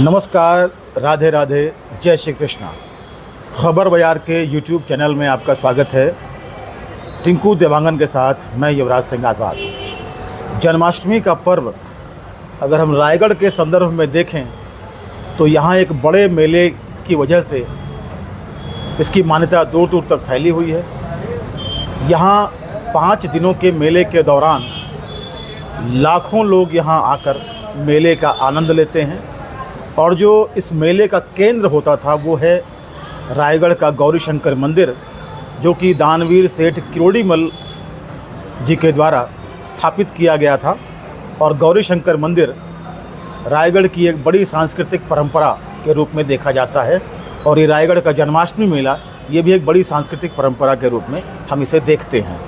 नमस्कार, राधे राधे, जय श्री कृष्णा। खबर बाजार के यूट्यूब चैनल में आपका स्वागत है। टिंकू देवांगन के साथ मैं युवराज सिंह आज़ाद। जन्माष्टमी का पर्व अगर हम रायगढ़ के संदर्भ में देखें तो यहाँ एक बड़े मेले की वजह से इसकी मान्यता दूर दूर तक फैली हुई है। यहाँ 5 दिनों के मेले के दौरान लाखों लोग यहाँ आकर मेले का आनंद लेते हैं और जो इस मेले का केंद्र होता था वो है रायगढ़ का गौरी शंकर मंदिर, जो कि दानवीर सेठ किरोड़ीमल जी के द्वारा स्थापित किया गया था। और गौरी शंकर मंदिर रायगढ़ की एक बड़ी सांस्कृतिक परंपरा के रूप में देखा जाता है और ये रायगढ़ का जन्माष्टमी मेला ये भी एक बड़ी सांस्कृतिक परंपरा के रूप में हम इसे देखते हैं।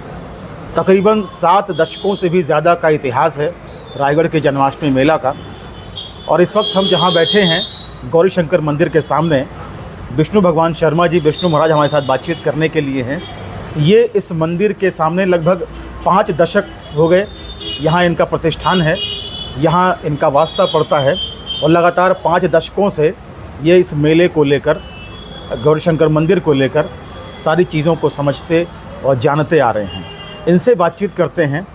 तकरीबन 7 दशकों से भी ज़्यादा का इतिहास है रायगढ़ के जन्माष्टमी मेला का। और इस वक्त हम जहाँ बैठे हैं गौरी शंकर मंदिर के सामने, विष्णु भगवान शर्मा जी, विष्णु महाराज हमारे साथ बातचीत करने के लिए हैं। ये इस मंदिर के सामने लगभग 5 दशक हो गए यहाँ इनका प्रतिष्ठान है, यहाँ इनका वास्ता पड़ता है और लगातार 5 दशकों से ये इस मेले को लेकर, गौरी शंकर मंदिर को लेकर सारी चीज़ों को समझते और जानते आ रहे हैं। इनसे बातचीत करते हैं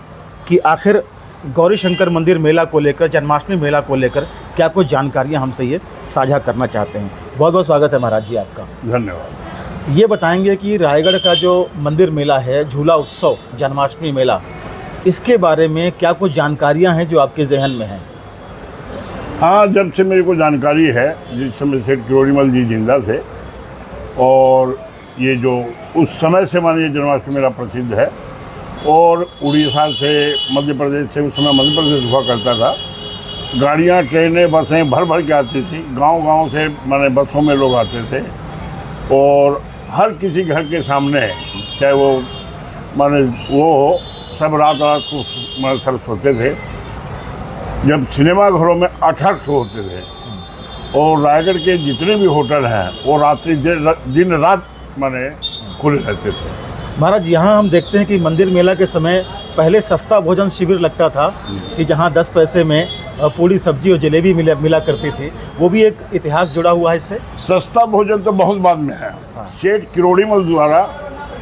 कि आखिर गौरी शंकर मंदिर मेला को लेकर, जन्माष्टमी मेला को लेकर क्या कुछ जानकारियाँ हमसे ये साझा करना चाहते हैं। बहुत बहुत स्वागत है महाराज जी आपका। धन्यवाद। ये बताएंगे कि रायगढ़ का जो मंदिर मेला है, झूला उत्सव, जन्माष्टमी मेला, इसके बारे में क्या कुछ जानकारियाँ हैं जो आपके जहन में हैं? हाँ, जब से मेरे को जानकारी है, जिस समय सेठ किरोड़ीमल जी जिंदा थे और ये जो उस समय से मानिए जन्माष्टमी मेला प्रसिद्ध है और उड़ीसा से, मध्य प्रदेश से, उस समय मध्य प्रदेश हुआ करता था। गाड़ियाँ, ट्रेनें, बसें भर भर के आती थी। गांव-गांव से माने बसों में लोग आते थे और हर किसी घर के सामने, चाहे वो माने वो हो, सब रात को माने सर सोते थे। जब सिनेमा घरों में 8 शो होते थे और रायगढ़ के जितने भी होटल हैं वो रात्रि दिन रात माने खुले रहते थे। महाराज, यहाँ हम देखते हैं कि मंदिर मेला के समय पहले सस्ता भोजन शिविर लगता था कि जहाँ 10 पैसे में पूड़ी, सब्जी और जलेबी मिला करती थी। वो भी एक इतिहास जुड़ा हुआ है इससे। सस्ता भोजन तो बहुत बाद में है। सेठ किरोड़ीमल द्वारा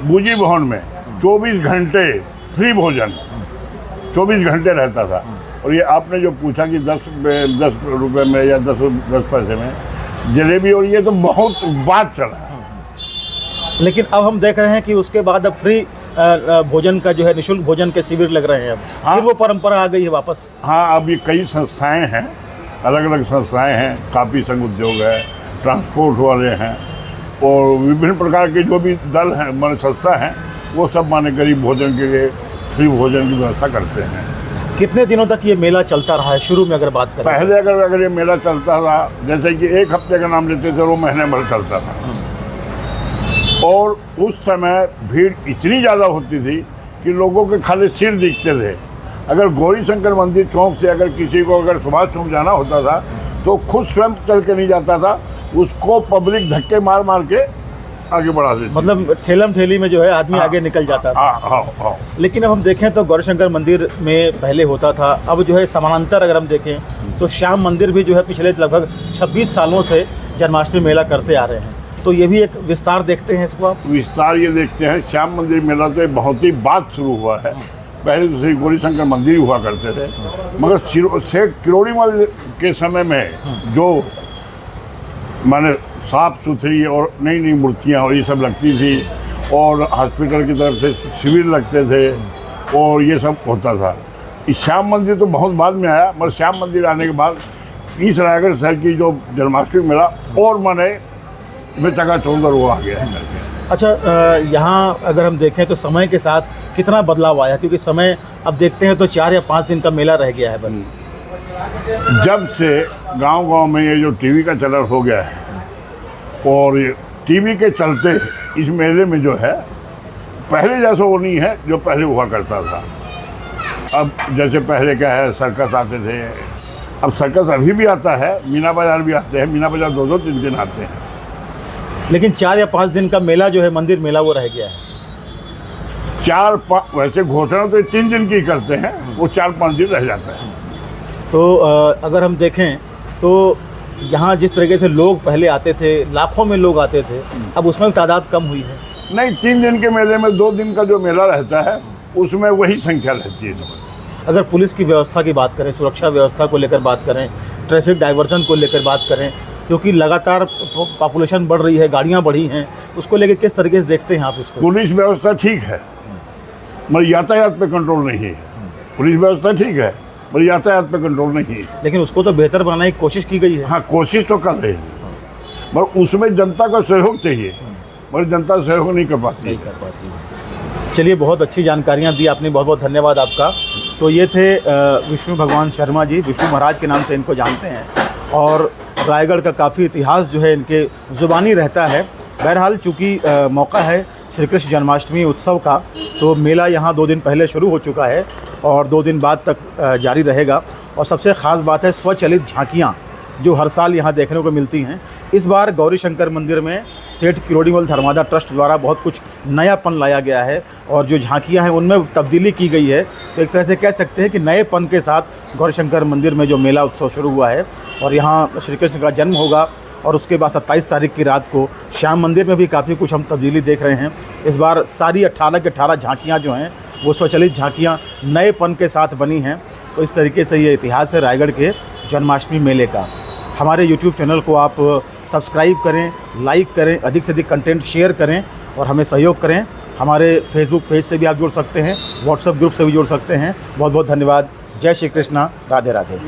बूजी भवन में 24 घंटे फ्री भोजन 24 घंटे रहता था। और ये आपने जो पूछा कि 10 रुपये में या 10 पैसे में जलेबी, और ये तो बहुत बात चला। लेकिन अब हम देख रहे हैं कि उसके बाद अब फ्री भोजन का जो है, निःशुल्क भोजन के शिविर लग रहे हैं अब। हाँ, फिर वो परंपरा आ गई है वापस। हाँ, अब ये कई संस्थाएं हैं, अलग अलग संस्थाएं हैं। काफ़ी संघ उद्योग है, ट्रांसपोर्ट वाले हैं और विभिन्न प्रकार के जो भी दल हैं, माने संस्था हैं, वो सब माने गरीब भोजन के लिए फ्री भोजन की व्यवस्था करते हैं। कितने दिनों तक ये मेला चलता रहा है? शुरू में अगर बात करें, पहले अगर ये मेला चलता था, जैसे कि 1 हफ्ते का नाम लेते थे, वो महीने भर चलता था। और उस समय भीड़ इतनी ज़्यादा होती थी कि लोगों के खाली सिर दिखते थे। अगर गौरी शंकर मंदिर चौक से अगर किसी को अगर सुभाष चौक जाना होता था तो खुद स्वयं चल के नहीं जाता था, उसको पब्लिक धक्के मार मार के आगे बढ़ा देती। मतलब ठेलम ठेली में जो है आदमी आगे निकल जाता था। हाँ। लेकिन अब हम देखें तो गौरी शंकर मंदिर में पहले होता था, अब जो है समानांतर अगर हम देखें तो श्याम मंदिर भी जो है पिछले लगभग 26 सालों से जन्माष्टमी मेला करते आ रहे हैं। तो ये भी एक विस्तार देखते हैं इसको आप? विस्तार ये देखते हैं। श्याम मंदिर मेला तो बहुत ही बाद शुरू हुआ है। पहले तो श्री गौरी शंकर मंदिर ही हुआ करते थे, मगर सेठ किरोड़ीमल के समय में जो माने साफ सुथरी और नई नई मूर्तियाँ और ये सब लगती थी और हॉस्पिटल की तरफ से शिविर लगते थे और ये सब होता था। इस श्याम मंदिर तो बहुत बाद में आया, मगर श्याम मंदिर आने के बाद इस रायगढ़ शहर की जो जन्माष्टमी मेला और माने बेचका चौंदर वो आ गया है। अच्छा, यहाँ अगर हम देखें तो समय के साथ कितना बदलाव आया? क्योंकि समय अब देखते हैं तो 4 या 5 दिन का मेला रह गया है बस। जब से गांव-गांव में ये जो टीवी का चलन हो गया है और ये टीवी के चलते इस मेले में जो है पहले जैसा वो नहीं है जो पहले हुआ करता था। अब जैसे पहले क्या है, सर्कस आते थे, अब सर्कस अभी भी आता है, मीना बाजार भी आते हैं। मीना बाजार 2-2, 3 दिन आते हैं। लेकिन 4 या 5 दिन का मेला जो है मंदिर मेला वो रह गया है। 4-5 वैसे घोषणा तो 3 दिन की करते हैं, वो 4-5 दिन रह जाता है। तो अगर हम देखें तो यहाँ जिस तरीके से लोग पहले आते थे, लाखों में लोग आते थे, अब उसमें तादाद कम हुई है? नहीं, 3 दिन के मेले में 2 दिन का जो मेला रहता है उसमें वही संख्या रहती है। अगर पुलिस की व्यवस्था की बात करें, सुरक्षा व्यवस्था को लेकर बात करें, ट्रैफिक डाइवर्जन को लेकर बात करें, क्योंकि लगातार पॉपुलेशन बढ़ रही है, गाड़ियाँ बढ़ी हैं, उसको लेकर किस तरीके से देखते हैं आप इसको? पुलिस व्यवस्था ठीक है, मगर यातायात पे कंट्रोल नहीं है। पुलिस व्यवस्था ठीक है, मगर यातायात पे कंट्रोल नहीं है। लेकिन उसको तो बेहतर बनाने की कोशिश की गई है। हाँ, कोशिश तो कर रहे हैं, मगर उसमें जनता का सहयोग चाहिए, मगर जनता सहयोग नहीं कर पाती। चलिए, बहुत अच्छी जानकारियाँ दी आपने, बहुत बहुत धन्यवाद आपका। तो ये थे विष्णु भगवान शर्मा जी, विष्णु महाराज के नाम से इनको जानते हैं, और रायगढ़ का काफ़ी इतिहास जो है इनके ज़ुबानी रहता है। बहरहाल चूँकि मौका है श्री कृष्ण जन्माष्टमी उत्सव का, तो मेला यहाँ 2 दिन पहले शुरू हो चुका है और 2 दिन बाद तक जारी रहेगा। और सबसे ख़ास बात है स्वचालित झांकियाँ जो हर साल यहाँ देखने को मिलती हैं। इस बार गौरी शंकर मंदिर में सेठ किरोड़ीमल धर्मादा ट्रस्ट द्वारा बहुत कुछ नयापन लाया गया है और जो झांकियाँ हैं उनमें तब्दीली की गई है। तो एक तरह से कह सकते हैं कि नएपन के साथ गौरी शंकर मंदिर में जो मेला उत्सव शुरू हुआ है और यहाँ श्री कृष्ण का जन्म होगा, और उसके बाद 27 तारीख की रात को श्याम मंदिर में भी काफ़ी कुछ हम तब्दीली देख रहे हैं। इस बार सारी 18 के 18 झांकियाँ जो हैं वो स्वचालित झांकियाँ नएपन के साथ बनी हैं। तो इस तरीके से ये इतिहास है रायगढ़ के जन्माष्टमी मेले का। हमारे YouTube चैनल को आप सब्सक्राइब करें, लाइक करें, अधिक से अधिक कंटेंट शेयर करें और हमें सहयोग करें। हमारे फेसबुक पेज से भी आप जुड़ सकते हैं, व्हाट्सएप ग्रुप से भी जुड़ सकते हैं। बहुत बहुत धन्यवाद। जय श्री कृष्णा, राधे राधे।